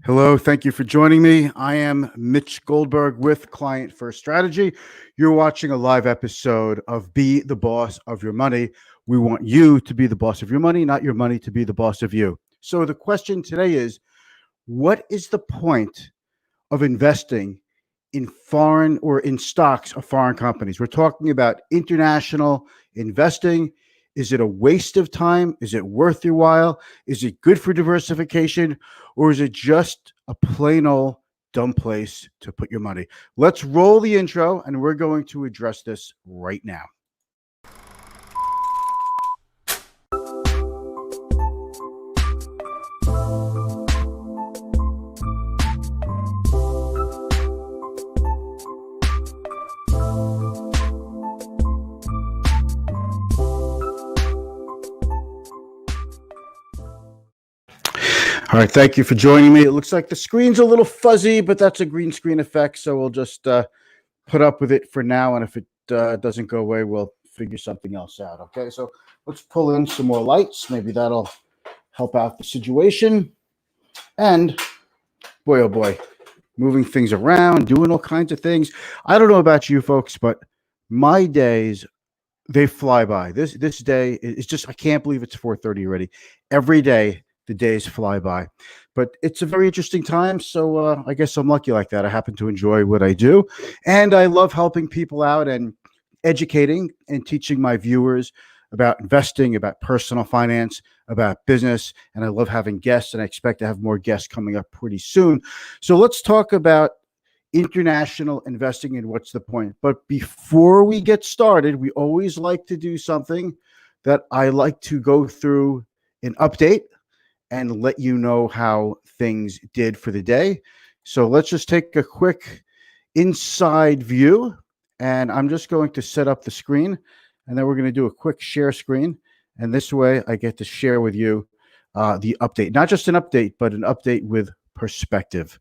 Hello, thank you for joining me. I am Mitch Goldberg with Client First Strategy. You're watching a live episode of Be the Boss of Your Money. We want you to be the boss of your money, not your money to be the boss of you. So the question today is, what is the point of investing in foreign or in stocks of foreign companies? We're talking about international investing. Is it a waste of time? Is it worth your while? Is it good for diversification? Or is it just a plain old dumb place to put your money? Let's roll the intro, and we're going to address this right now. All right, thank you for joining me. It looks like the screen's a little fuzzy, but that's a green screen effect, so we'll just put up with it for now, and if it doesn't go away, we'll figure something else out, okay? So let's pull in some more lights. Maybe that'll help out the situation. And boy, oh boy, moving things around, doing all kinds of things. I don't know about you folks, but my days, they fly by. This day is just, I can't believe it's 4:30 already. Every day, the days fly by, but it's a very interesting time. So I guess I'm lucky like that. I happen to enjoy what I do, and I love helping people out and educating and teaching my viewers about investing, about personal finance, about business. And I love having guests, and I expect to have more guests coming up pretty soon. So let's talk about international investing and what's the point. But before we get started, we always like to do something that I like to go through an update and let you know how things did for the day. So let's just take a quick inside view, and I'm just going to set up the screen, and then we're going to do a quick share screen. And this way I get to share with you the update, not just an update, but an update with perspective.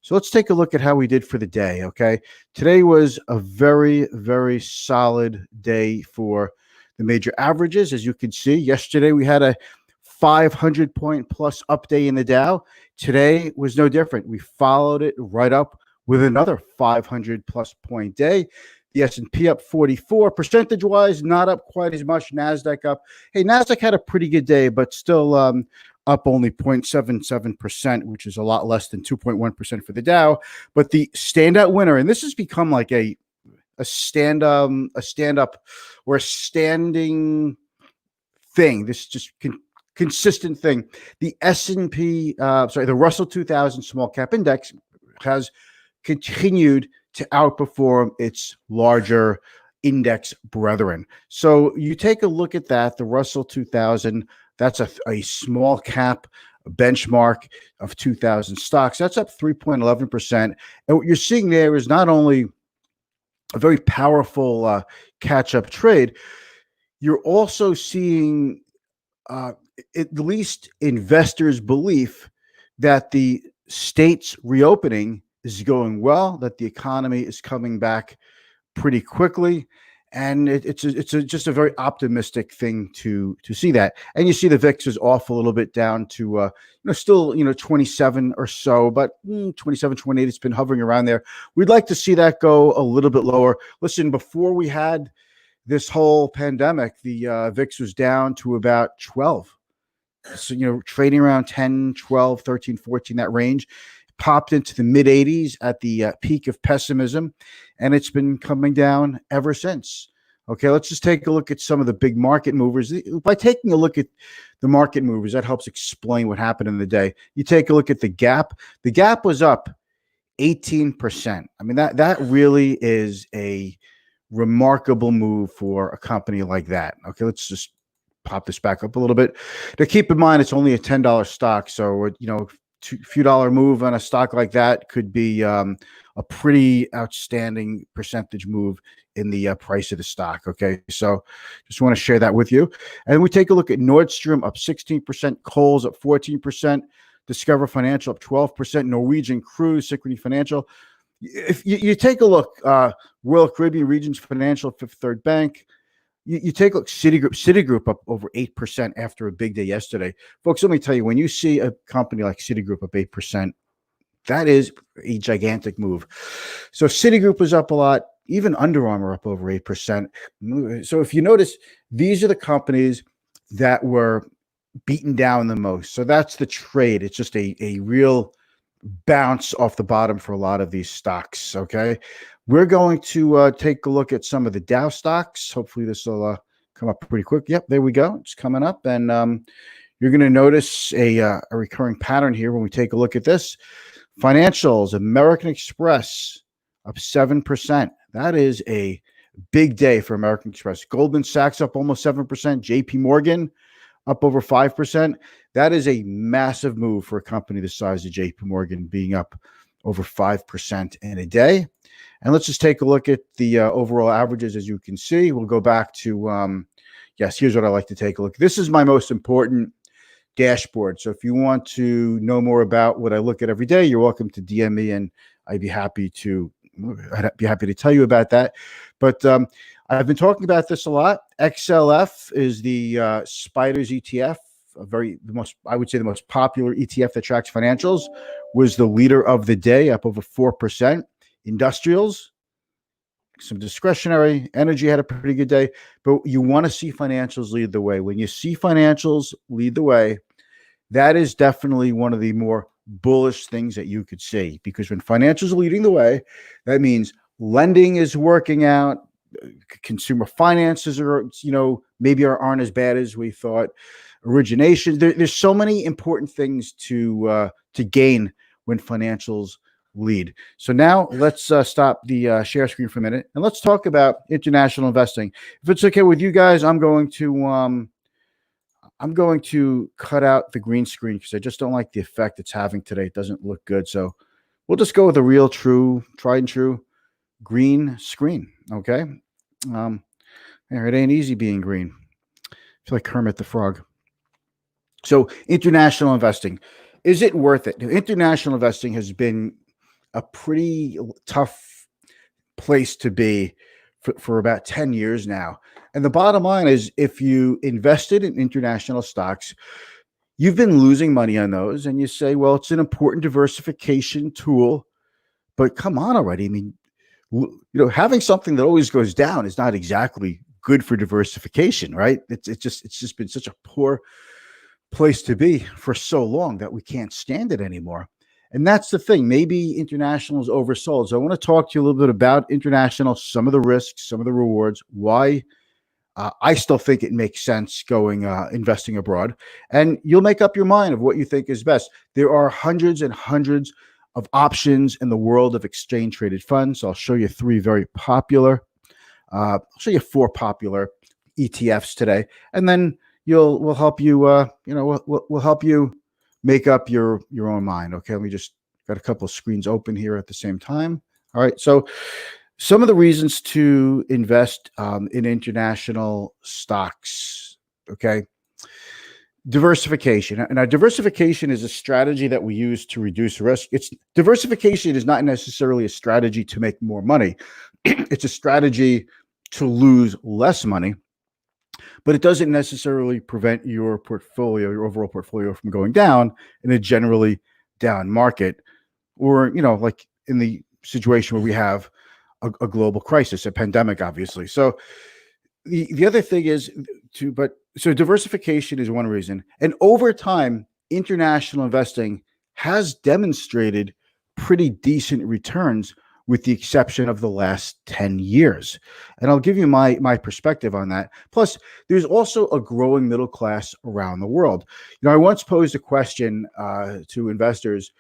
So let's take a look at how we did for the day, okay? Today was a very, very solid day for the major averages. As you can see, yesterday we had a 500 point plus up day in the Dow. Today was no different. We followed it right up with another 500 plus point day. The S&P up 44. Percentage wise, not up quite as much. NASDAQ up. Hey, NASDAQ had a pretty good day, but still up only 0.77%, which is a lot less than 2.1% for the Dow. But the standout winner, and this has become like a stand-up or a standing thing. This just consistent thing. The the Russell 2000 small cap index has continued to outperform its larger index brethren. So you take a look at that, the Russell 2000, that's a small cap benchmark of 2,000 stocks. That's up 3.11%. And what you're seeing there is not only a very powerful catch-up trade, you're also seeing at least investors' belief that the state's reopening is going well, that the economy is coming back pretty quickly, and it's just a very optimistic thing to see that. And you see the VIX is off a little bit down to still 27 or so, but 27, 28. It's been hovering around there. We'd like to see that go a little bit lower. Listen, before we had this whole pandemic, the VIX was down to about 12. So, trading around 10, 12, 13, 14, that range. Popped into the mid 80s at the peak of pessimism, and it's been coming down ever since. Okay, let's just take a look at some of the big market movers. By taking a look at the market movers, that helps explain what happened in the day. You take a look at the gap. The gap was up 18%. I mean, that really is a remarkable move for a company like that. Okay, let's just pop this back up a little bit. Now, keep in mind, it's only a $10 stock, so a few dollar move on a stock like that could be a pretty outstanding percentage move in the price of the stock. Okay, so just want to share that with you. And we take a look at Nordstrom up 16%, Kohl's up 14%, Discover Financial up 12%, Norwegian Cruise, Synchrony Financial. If you take a look, Royal Caribbean Regions Financial, Fifth Third Bank, You take a look, Citigroup up over 8% after a big day yesterday. Folks, let me tell you, when you see a company like Citigroup up 8%, That is a gigantic move. So Citigroup was up a lot, even Under Armour up over 8%. So if you notice, these are the companies that were beaten down the most. So that's the trade. It's just a real bounce off the bottom for a lot of these stocks. Okay. We're going to take a look at some of the Dow stocks. Hopefully this will come up pretty quick. Yep, there we go. It's coming up. And you're going to notice a recurring pattern here when we take a look at this. Financials, American Express up 7%. That is a big day for American Express. Goldman Sachs up almost 7%. JP Morgan up over 5%. That is a massive move for a company the size of JP Morgan, being up over 5% in a day. And let's just take a look at the overall averages. As you can see, we'll go back to, yes, here's what I like to take a look. This is my most important dashboard. So if you want to know more about what I look at every day, you're welcome to DM me, and I'd be happy to tell you about that. But I've been talking about this a lot. XLF is the Spiders ETF, I would say the most popular ETF that tracks financials, was the leader of the day, up over 4%. Industrials, some discretionary. Energy had a pretty good day, but you want to see financials lead the way. When you see financials lead the way, that is definitely one of the more bullish things that you could see, because when financials are leading the way, that means lending is working out. Consumer finances are, maybe aren't as bad as we thought. Origination, there's so many important things to gain when financials lead. So now let's stop the share screen for a minute and let's talk about international investing. If it's okay with you guys, I'm going to cut out the green screen because I just don't like the effect it's having today. It doesn't look good. So we'll just go with a real, tried and true green screen. Okay. It ain't easy being green. I feel like Kermit the Frog. So international investing, is it worth it? International investing has been a pretty tough place to be for about 10 years now. And the bottom line is, if you invested in international stocks, you've been losing money on those. And you say, well, it's an important diversification tool, but come on already. I mean, having something that always goes down is not exactly good for diversification, right? It's just been such a poor place to be for so long that we can't stand it anymore. And that's the thing. Maybe international is oversold. So I want to talk to you a little bit about international, some of the risks, some of the rewards, why I still think it makes sense going investing abroad. And you'll make up your mind of what you think is best. There are hundreds and hundreds of options in the world of exchange traded funds. I'll show you four popular ETFs today, and then we'll help you. We'll help you make up your own mind. Okay, let me just got a couple of screens open here at the same time. All right, so some of the reasons to invest in international stocks. Okay. Diversification. Now, diversification is a strategy that we use to reduce risk. Diversification is not necessarily a strategy to make more money. It's a strategy to lose less money, but it doesn't necessarily prevent your overall portfolio from going down in a generally down market, or, like in the situation where we have a global crisis, a pandemic, obviously. So the other thing is so diversification is one reason. And over time, international investing has demonstrated pretty decent returns, with the exception of the last 10 years. And I'll give you my perspective on that. Plus, there's also a growing middle class around the world. I once posed a question to investors.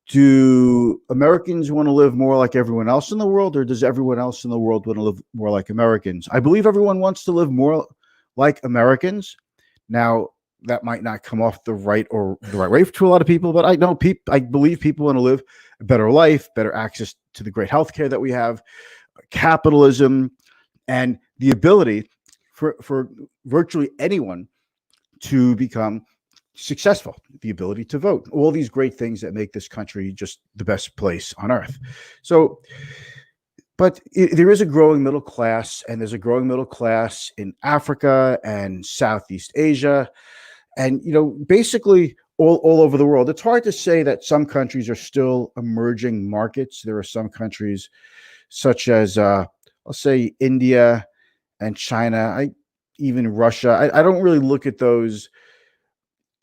Do Americans want to live more like everyone else in the world, or does everyone else in the world want to live more like Americans? I believe everyone wants to live more like Americans. Now, that might not come off the right way to a lot of people, but I believe people want to live a better life, better access to the great healthcare that we have, capitalism, and the ability for virtually anyone to become successful, the ability to vote, all these great things that make this country just the best place on earth. So, but there is a growing middle class, and there's a growing middle class in Africa and Southeast Asia. And, basically all over the world. It's hard to say that some countries are still emerging markets. There are some countries such as, I'll say India and China, even Russia. I don't really look at those.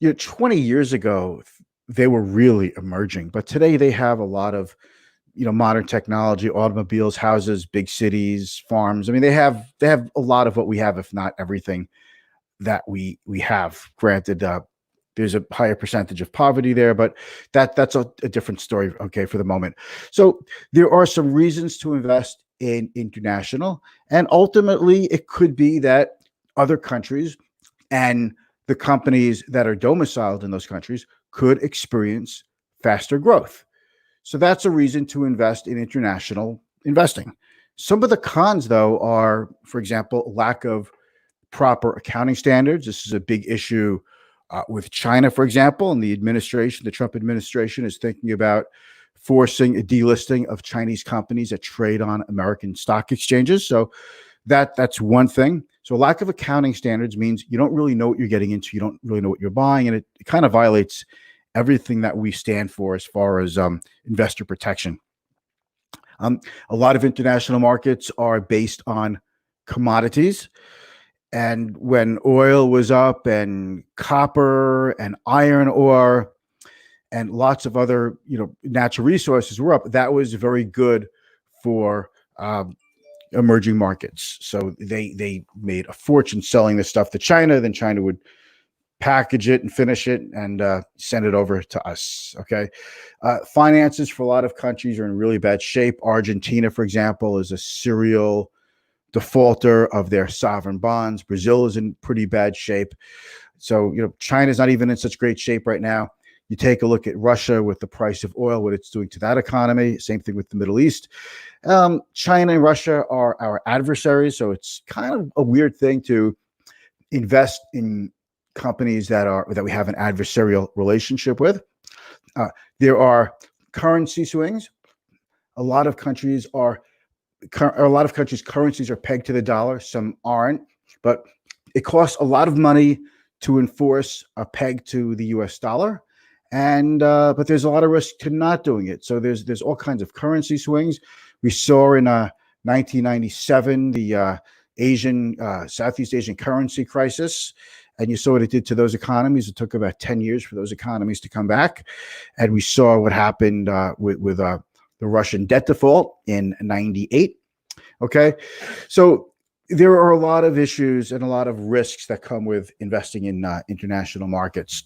20 years ago, they were really emerging, but today they have a lot of, modern technology, automobiles, houses, big cities, farms. I mean, they have a lot of what we have, if not everything that we have. Granted, there's a higher percentage of poverty there, but that's a different story. Okay, for the moment. So there are some reasons to invest in international, and ultimately, it could be that other countries and the companies that are domiciled in those countries could experience faster growth. So that's a reason to invest in international investing. Some of the cons, though, are, for example, lack of proper accounting standards. This is a big issue with China, for example, and the Trump administration is thinking about forcing a delisting of Chinese companies that trade on American stock exchanges. So that's one thing. So lack of accounting standards means you don't really know what you're getting into. You don't really know what you're buying, and it kind of violates everything that we stand for as far as investor protection. A lot of international markets are based on commodities. And when oil was up and copper and iron ore and lots of other, natural resources were up, that was very good for emerging markets. So they made a fortune selling this stuff to China. Then China would package it and finish it and send it over to us. Okay. Finances for a lot of countries are in really bad shape. Argentina, for example, is a serial defaulter of their sovereign bonds. Brazil is in pretty bad shape. So, China's not even in such great shape right now. You take a look at Russia with the price of oil, what it's doing to that economy. Same thing with the Middle East. China and Russia are our adversaries. So it's kind of a weird thing to invest in companies that we have an adversarial relationship with. There are currency swings. A lot of countries' currencies are pegged to the dollar. Some aren't, but it costs a lot of money to enforce a peg to the U.S. dollar, and but there's a lot of risk to not doing it. So there's all kinds of currency swings. We saw in 1997 the Southeast Asian currency crisis, and you saw what it did to those economies. It took about 10 years for those economies to come back, and we saw what happened with the Russian debt default in 98. Okay. So there are a lot of issues and a lot of risks that come with investing in international markets.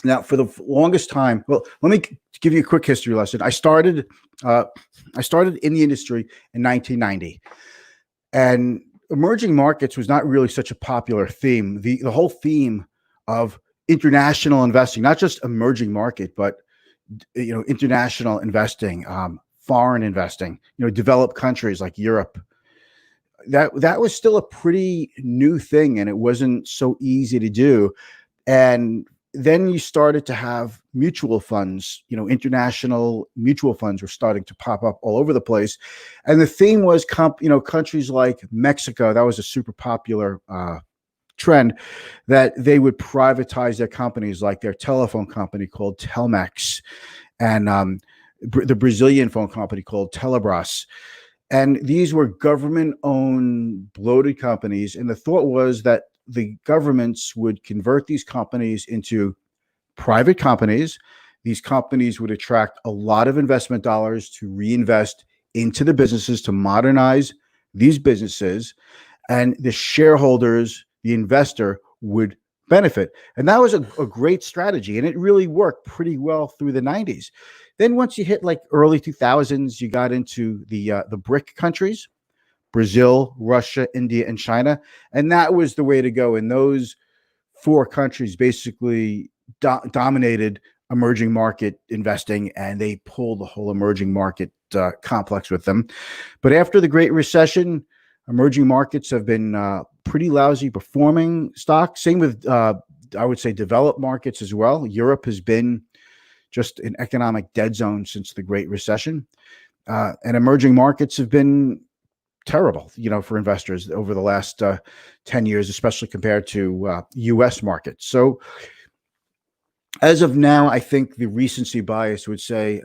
Now, for the longest time, well, let me give you a quick history lesson. I started in the industry in 1990, and emerging markets was not really such a popular theme. The whole theme of international investing, not just emerging market, but international investing, foreign investing, developed countries like Europe. That was still a pretty new thing, and it wasn't so easy to do. And then you started to have mutual funds, international mutual funds were starting to pop up all over the place. And the theme was, countries like Mexico, that was a super popular trend, that they would privatize their companies, like their telephone company called Telmex, and the Brazilian phone company called Telebras. And these were government-owned, bloated companies. And the thought was that the governments would convert these companies into private companies. These companies would attract a lot of investment dollars to reinvest into the businesses, to modernize these businesses, and the shareholders, the investor, would benefit. And that was a great strategy, and it really worked pretty well through the 90s. Then once you hit like early 2000s, you got into the BRIC countries, Brazil, Russia, India, and China. And that was the way to go. And those four countries basically dominated emerging market investing, and they pulled the whole emerging market complex with them. But after the Great Recession, emerging markets have been pretty lousy performing stocks. Same with, I would say, developed markets as well. Europe has been just an economic dead zone since the Great Recession. And emerging markets have been terrible, for investors over the last 10 years, especially compared to U.S. markets. So As of now, I think the recency bias would say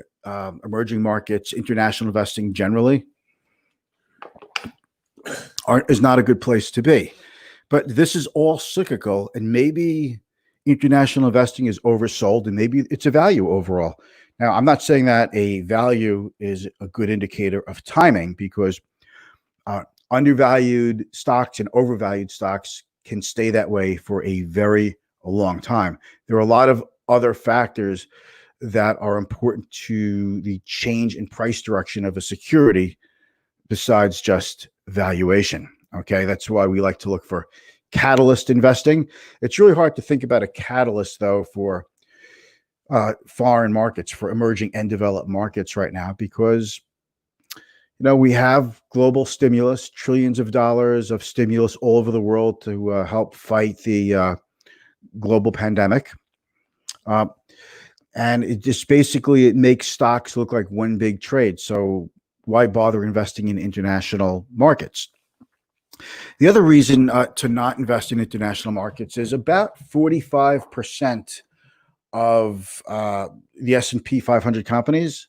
emerging markets, international investing generally, is not a good place to be. But this is all cyclical, and maybe international investing is oversold, and maybe it's a value overall. Now, I'm not saying that a value is a good indicator of timing, because undervalued stocks and overvalued stocks can stay that way for a very long time. There are a lot of other factors that are important to the change in price direction of a security besides just valuation. Okay, that's why we like to look for catalyst investing. It's really hard to think about a catalyst, though, for foreign markets, for emerging and developed markets right now, because we have global stimulus, trillions of dollars of stimulus all over the world to help fight the global pandemic. And it just basically, it makes stocks look like one big trade. So why bother investing in international markets? The other reason to not invest in international markets is about 45% of the S&P 500 companies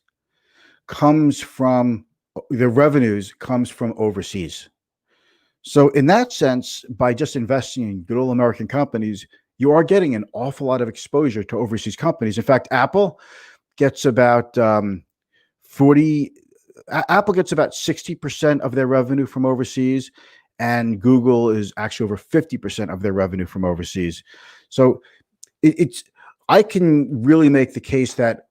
their revenues comes from overseas. So in that sense, by just investing in good old American companies, you are getting an awful lot of exposure to overseas companies. In fact, Apple gets about 60% of their revenue from overseas, and Google is actually over 50% of their revenue from overseas. So I can really make the case that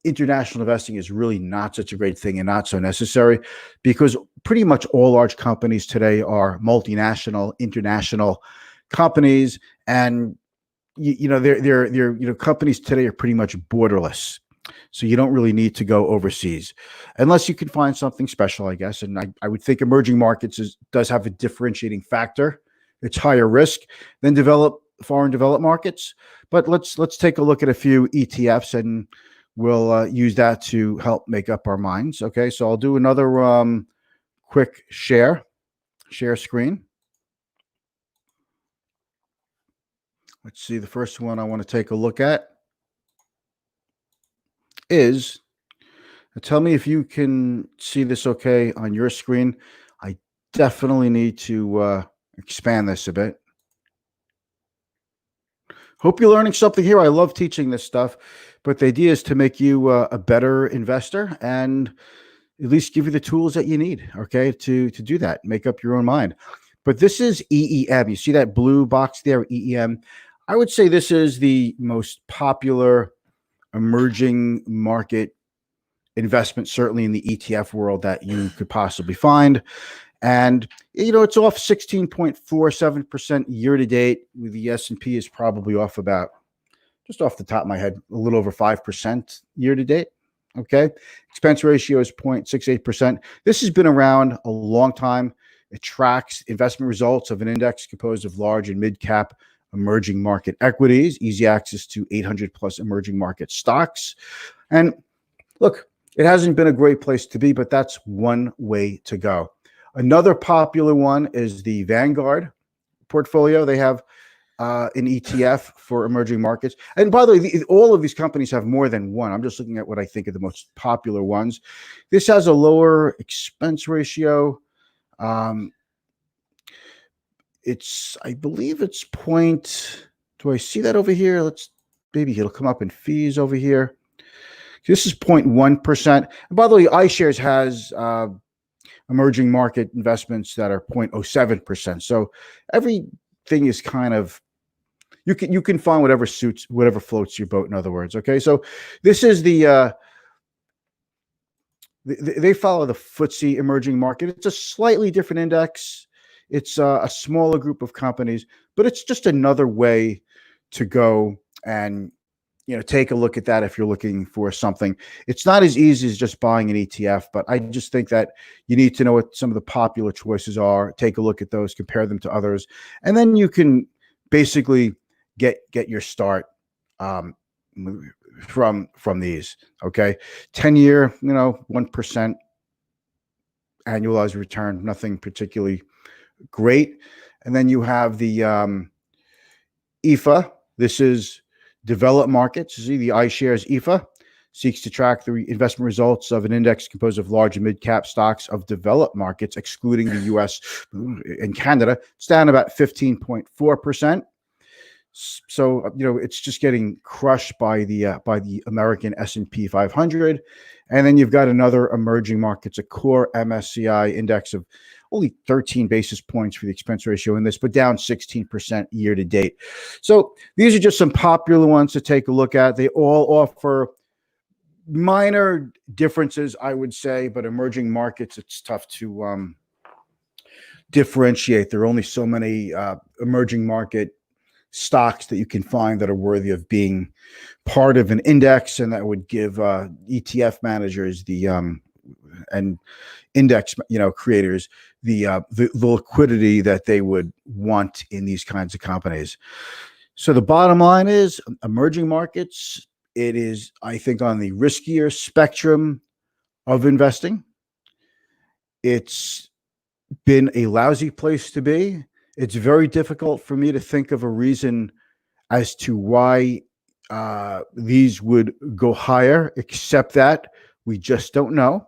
international investing is really not such a great thing and not so necessary, because pretty much all large companies today are multinational, international companies, and they're companies today are pretty much borderless. So you don't really need to go overseas unless you can find something special, I guess. And I would think emerging markets does have a differentiating factor. It's higher risk than foreign developed markets. But let's take a look at a few ETFs, and we'll use that to help make up our minds. Okay, so I'll do another quick share screen. Let's see. The first one I want to take a look at is, tell me if you can see this okay on your screen. I definitely need to expand this a bit. Hope you're learning something here. I love teaching this stuff, but the idea is to make you a better investor and at least give you the tools that you need, okay, to do that, make up your own mind. But this is EEM. You see that blue box there, EEM? I would say this is the most popular emerging market investment, certainly in the ETF world, that you could possibly find. And, it's off 16.47% year to date. The S&P is probably off about, just off the top of my head, a little over 5% year to date. Okay. Expense ratio is 0.68%. This has been around a long time. It tracks investment results of an index composed of large and mid-cap emerging market equities, easy access to 800 plus emerging market stocks. And look, it hasn't been a great place to be, but that's one way to go. Another popular one is the Vanguard portfolio. They have an ETF for emerging markets. And by the way, all of these companies have more than one. I'm just looking at what I think are the most popular ones. This has a lower expense ratio. I believe it's do I see that over here? Maybe it'll come up in fees over here. This is 0.1%. And by the way, iShares has emerging market investments that are 0.07%. So everything is kind of, you can find whatever floats your boat, in other words. Okay, so this is they follow the FTSE emerging market. It's a slightly different index. It's a smaller group of companies, but it's just another way to go and take a look at that if you're looking for something. It's not as easy as just buying an ETF, but I just think that you need to know what some of the popular choices are, take a look at those, compare them to others, and then you can basically get your start from these. Okay, 10-year, 1% annualized return, nothing particularly great. And then you have the EFA. This is Developed markets, see the iShares EFA, seeks to track the investment results of an index composed of large and mid-cap stocks of developed markets, excluding the U.S. and Canada. It's down about 15.4%. So it's just getting crushed by the American S&P 500, and then you've got another emerging markets, a core MSCI index of only 13 basis points for the expense ratio in this, but down 16% year to date. So these are just some popular ones to take a look at. They all offer minor differences, I would say, but emerging markets, it's tough to differentiate. There are only so many emerging market stocks that you can find that are worthy of being part of an index, and that would give ETF managers and index creators the liquidity that they would want in these kinds of companies. So the bottom line is emerging markets. It is, I think, on the riskier spectrum of investing. It's been a lousy place to be. It's very difficult for me to think of a reason as to why these would go higher, except that we just don't know.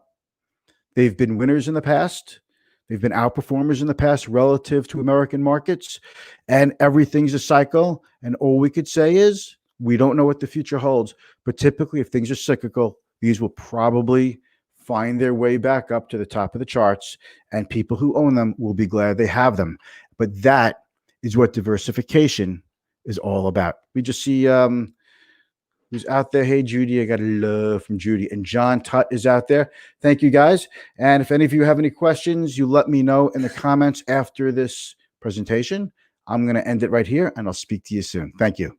They've been winners in the past. They've been outperformers in the past relative to American markets, and everything's a cycle. And all we could say is we don't know what the future holds. But typically, if things are cyclical, these will probably find their way back up to the top of the charts, and people who own them will be glad they have them. But that is what diversification is all about. We just see who's out there. Hey, Judy, I got a love from Judy. And John Tutt is out there. Thank you, guys. And if any of you have any questions, you let me know in the comments after this presentation. I'm going to end it right here, and I'll speak to you soon. Thank you.